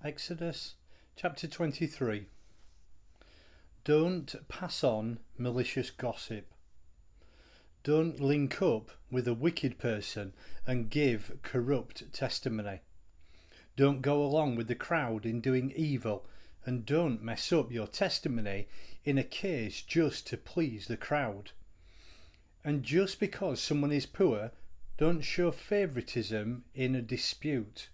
Exodus chapter 23. Don't pass on malicious gossip. Don't link up with a wicked person and give corrupt testimony. Don't go along with the crowd in doing evil, and don't mess up your testimony in a case just to please the crowd. And just because someone is poor, don't show favoritism in a dispute.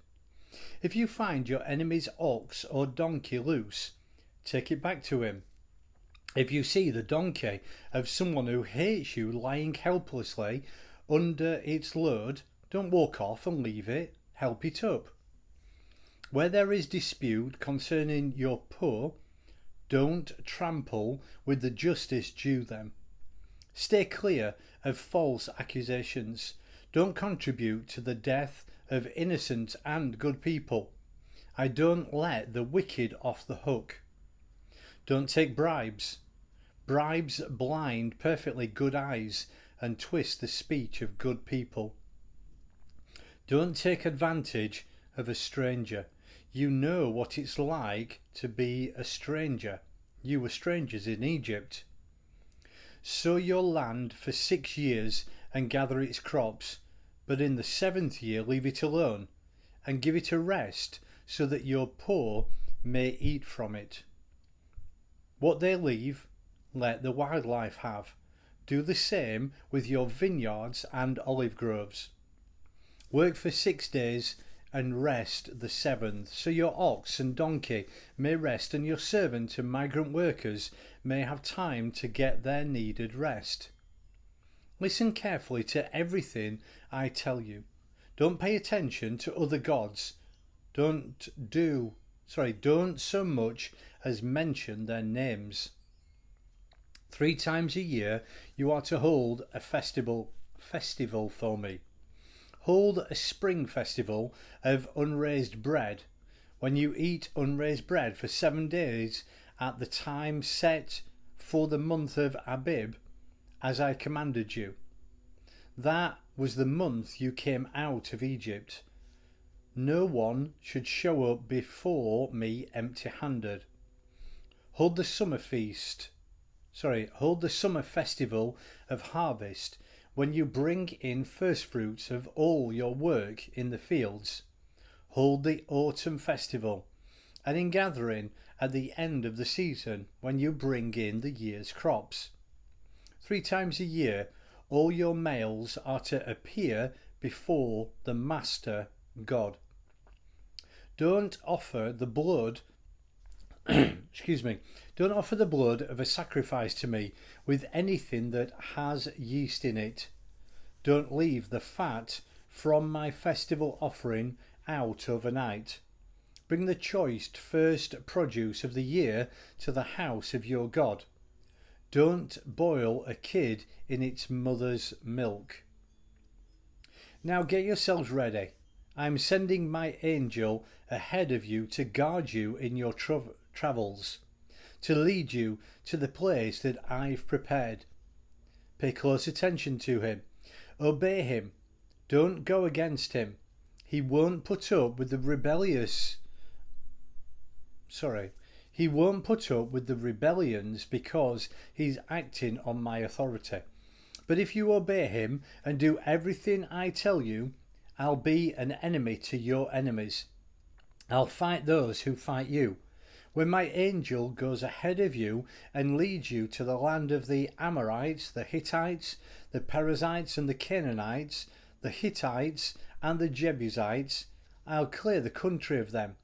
If you find your enemy's ox or donkey loose, take it back to him. If you see the donkey of someone who hates you lying helplessly under its load, don't walk off and leave it, help it up. Where there is dispute concerning your poor, don't trample with the justice due them. Stay clear of false accusations. Don't contribute to the death of innocent and good people. I don't let the wicked off the hook. Don't take bribes. Bribes blind perfectly good eyes and twist the speech of good people. Don't take advantage of a stranger. You know what it's like to be a stranger. You were strangers in Egypt. Sow your land for 6 years and gather its crops, but in the 7th year leave it alone, and give it a rest, so that your poor may eat from it. What they leave, let the wildlife have. Do the same with your vineyards and olive groves. Work for 6 days and rest the 7th, so your ox and donkey may rest, and your servant and migrant workers may have time to get their needed rest. Listen carefully to everything I tell you. Don't pay attention to other gods. Don't so much as mention their names. 3 times a year you are to hold a festival for me. Hold a spring festival of unraised bread, when you eat unraised bread for 7 days at the time set for the month of Abib, as I commanded you. That was the month you came out of Egypt. No one should show up before me empty-handed. Hold the summer festival of harvest, when you bring in firstfruits of all your work in the fields. Hold the autumn festival and ingathering at the end of the season, when you bring in the year's crops. 3 times a year all your males are to appear before the Master God. Don't offer the blood Don't offer the blood of a sacrifice to me with anything that has yeast in it. Don't leave the fat from my festival offering out overnight. Bring the choice first produce of the year to the house of your God. Don't boil a kid in its mother's milk. Now get yourselves ready. I am sending my angel ahead of you to guard you in your travels, to lead you to the place that I've prepared. Pay close attention to him. Obey him. Don't go against him. He won't put up with the rebellions because he's acting on my authority. But if you obey him and do everything I tell you, I'll be an enemy to your enemies. I'll fight those who fight you. When my angel goes ahead of you and leads you to the land of the Amorites, the Hittites, the Perizzites and the Canaanites, the Hittites and the Jebusites, I'll clear the country of them.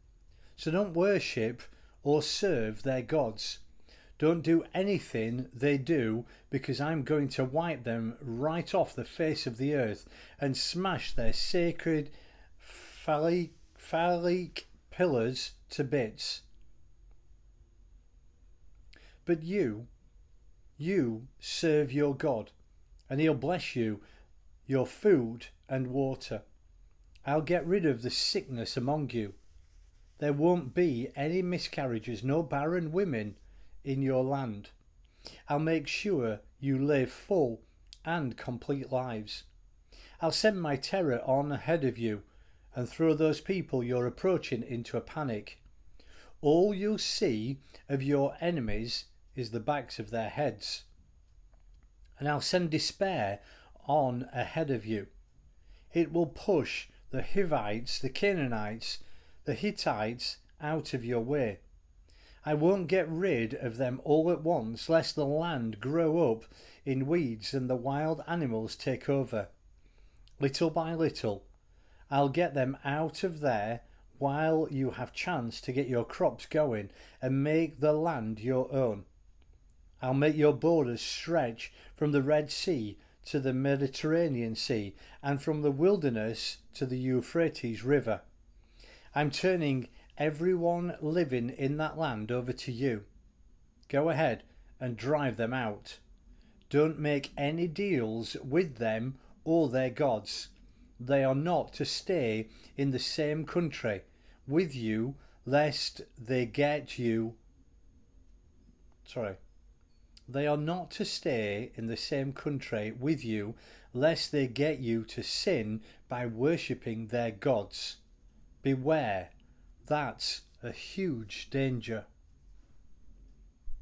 So don't worship or serve their gods. Don't do anything they do, because I'm going to wipe them right off the face of the earth and smash their sacred phallic pillars to bits. But you serve your God, and he'll bless you, your food and water. I'll get rid of the sickness among you. There won't be any miscarriages, no barren women in your land. I'll make sure you live full and complete lives. I'll send my terror on ahead of you and throw those people you're approaching into a panic. All you'll see of your enemies is the backs of their heads. And I'll send despair on ahead of you. It will push the Hivites, the Canaanites, the Hittites out of your way. I won't get rid of them all at once, lest the land grow up in weeds and the wild animals take over. Little by little, I'll get them out of there while you have chance to get your crops going and make the land your own. I'll make your borders stretch from the Red Sea to the Mediterranean Sea and from the wilderness to the Euphrates River. I'm turning everyone living in that land over to you. Go ahead and drive them out. Don't make any deals with them or their gods. They are not to stay in the same country with you, lest they get you. They are not to stay in the same country with you, lest they get you to sin by worshipping their gods. Beware, that's a huge danger.